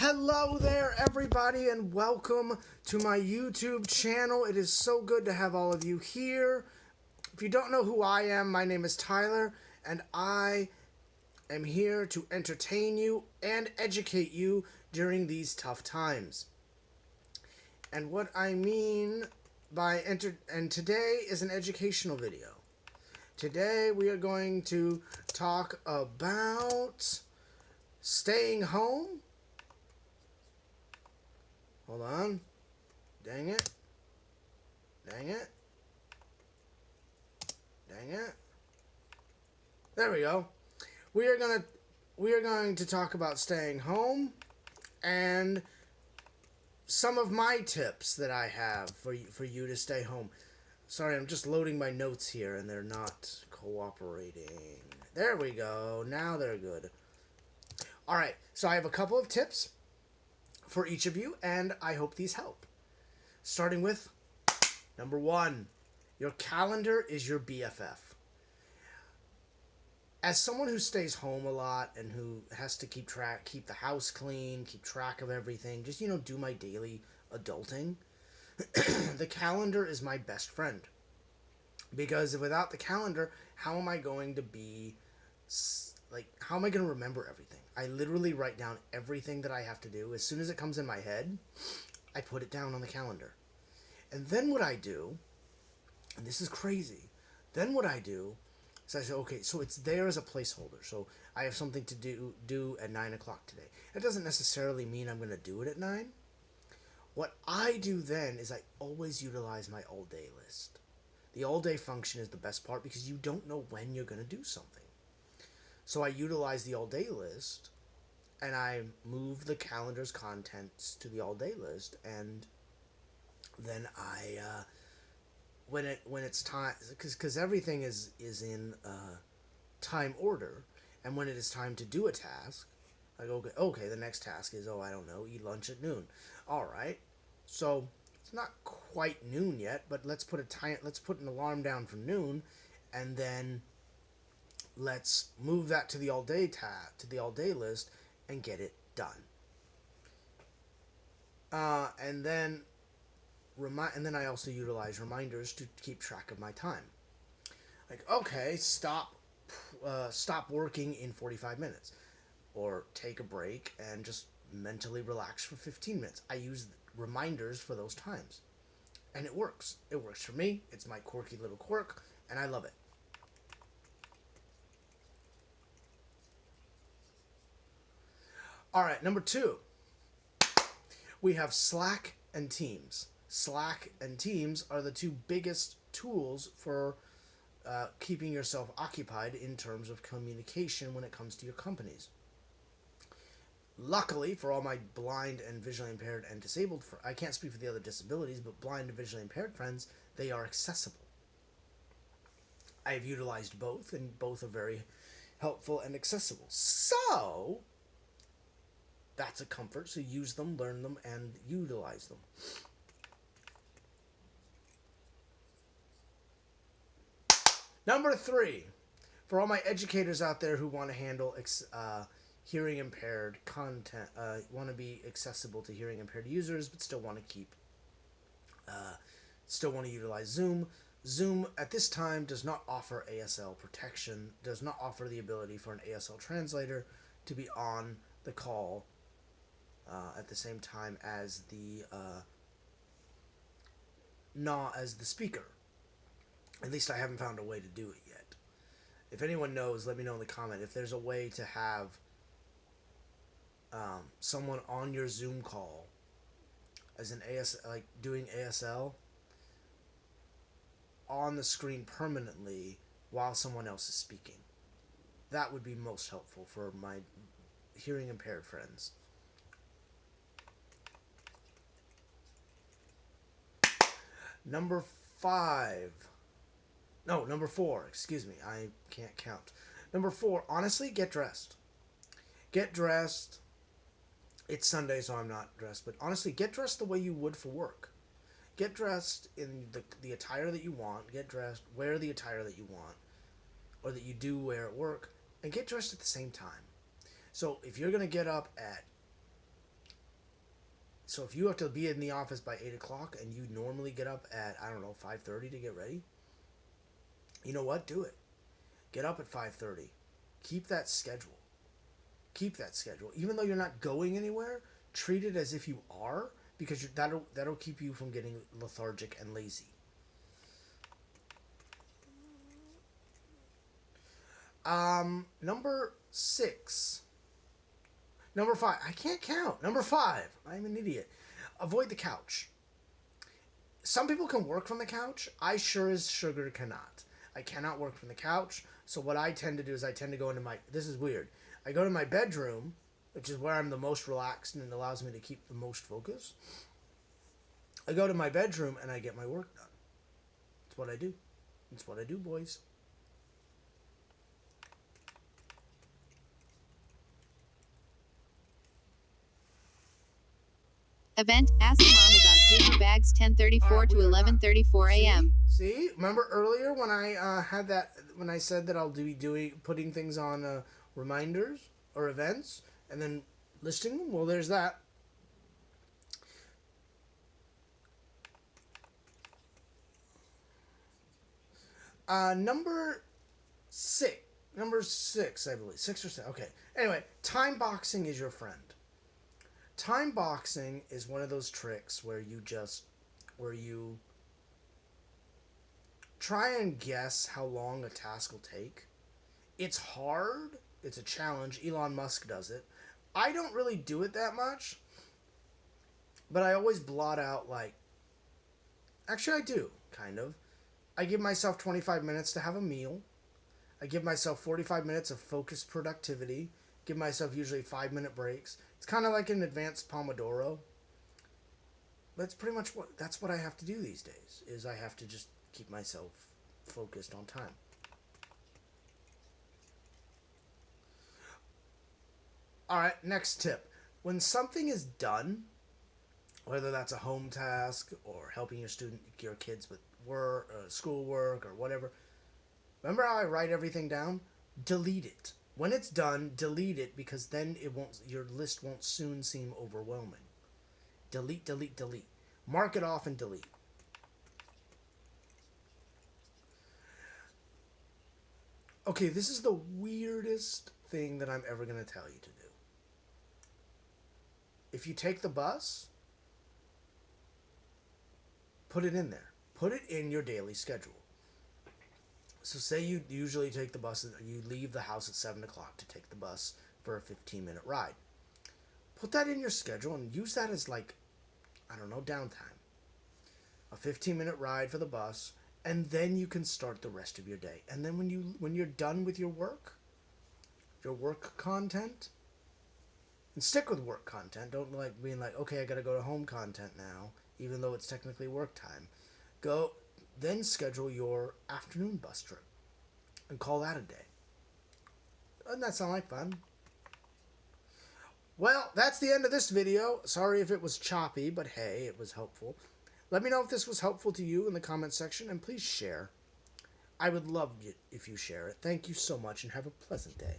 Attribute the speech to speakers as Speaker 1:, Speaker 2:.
Speaker 1: Hello there, everybody, and welcome to my YouTube channel. It is so good to have all of you here. If you don't know who I am, my name is Tyler, and I am here to entertain you and educate you during these tough times. And what I mean by and today is an educational video. Today we are going to talk about staying home. Hold on. Dang it. Dang it. Dang it. There we go. We are going to talk about staying home and some of my tips that I have for you to stay home. Sorry, I'm just loading my notes here and they're not cooperating. There we go. Now they're good. All right. So I have a couple of tips for each of you, and I hope these help. Starting with number 1, your calendar is your BFF. As someone who stays home a lot and who has to keep the house clean, keep track of everything, just do my daily adulting, the calendar is my best friend. Because without the calendar, how am I going to remember everything? I literally write down everything that I have to do. As soon as it comes in my head, I put it down on the calendar. And then what I do, and this is crazy, then what I do is I say, okay, so it's there as a placeholder. So I have something to do at 9 o'clock today. That doesn't necessarily mean I'm going to do it at 9. What I do then is I always utilize my all-day list. The all-day function is the best part because you don't know when you're going to do something. So I utilize the all-day list, and I move the calendar's contents to the all-day list, and then I, when it's time, because everything is in time order, and when it is time to do a task, I go, okay, the next task is, I don't know, eat lunch at noon. All right, so it's not quite noon yet, but let's put an alarm down for noon, and then let's move that to the all-day list and get it done. And then I also utilize reminders to keep track of my time. Like, okay, stop working in 45 minutes, or take a break and just mentally relax for 15 minutes. I use reminders for those times, and it works. It works for me. It's my quirky little quirk, and I love it. All right, number 2, we have Slack and Teams. Slack and Teams are the two biggest tools for keeping yourself occupied in terms of communication when it comes to your companies. Luckily, for all my blind and visually impaired and disabled, I can't speak for the other disabilities, but blind and visually impaired friends, they are accessible. I have utilized both, and both are very helpful and accessible. So that's a comfort, so use them, learn them, and utilize them. Number 3, for all my educators out there who want to handle hearing impaired content, want to be accessible to hearing impaired users, but still want to utilize Zoom. Zoom at this time does not offer ASL protection, does not offer the ability for an ASL translator to be on the call at the same time as the speaker. At least I haven't found a way to do it yet. If anyone knows, let me know in the comment if there's a way to have someone on your Zoom call as an doing ASL on the screen permanently while someone else is speaking. That would be most helpful for my hearing impaired friends. Number 4, excuse me, I can't count. Number 4, honestly, get dressed. Get dressed. It's Sunday, so I'm not dressed, but honestly, get dressed the way you would for work. Get dressed in the attire that you want. Get dressed, wear the attire that you want, or that you do wear at work, and get dressed at the same time. So if you're going to get up at So if you have to be in the office by 8 o'clock and you normally get up at, I don't know, 5:30 to get ready, you know what? Do it. Get up at 5:30. Keep that schedule. Keep that schedule. Even though you're not going anywhere, treat it as if you are, because that'll keep you from getting lethargic and lazy. Number 6. Number 5. I can't count. Number 5. I'm an idiot. Avoid the couch. Some people can work from the couch. I sure as sugar cannot. I cannot work from the couch. So what I tend to do is I tend to go into my... This is weird. I go to my bedroom, which is where I'm the most relaxed and it allows me to keep the most focus. I go to my bedroom and I get my work done. That's what I do. That's what I do, boys.
Speaker 2: Event, ask mom about paper bags 10:34 to 11:34 a.m.
Speaker 1: See? Remember earlier when I had that, when I said that I'll be putting things on reminders or events and then listing them? Well, there's that. Number 6. Number 6, I believe. 6 or 7. Okay. Anyway, time boxing is your friend. Time boxing is one of those tricks where you try and guess how long a task will take. It's hard. It's a challenge. Elon Musk does it. I don't really do it that much, but I always blot out actually I do, kind of. I give myself 25 minutes to have a meal. I give myself 45 minutes of focused productivity. Give myself usually 5-minute breaks. It's kind of like an advanced Pomodoro. That's pretty much that's what I have to do these days, is I have to just keep myself focused on time. All right, next tip. When something is done, whether that's a home task or helping your kids with work, schoolwork or whatever, remember how I write everything down? Delete it. When it's done, delete it, because then your list won't soon seem overwhelming. Delete, delete, delete. Mark it off and delete. Okay, this is the weirdest thing that I'm ever going to tell you to do. If you take the bus, put it in there. Put it in your daily schedule. So say you usually take the bus, you leave the house at 7 o'clock to take the bus for a 15-minute ride. Put that in your schedule and use that as downtime. A 15-minute ride for the bus, and then you can start the rest of your day. And then when you're done with your work content, and stick with work content. Don't being okay, I gotta go to home content now, even though it's technically work time. Then schedule your afternoon bus trip and call that a day. Doesn't that sound like fun? Well, that's the end of this video. Sorry if it was choppy, but hey, it was helpful. Let me know if this was helpful to you in the comment section, and please share. I would love it if you share it. Thank you so much, and have a pleasant day.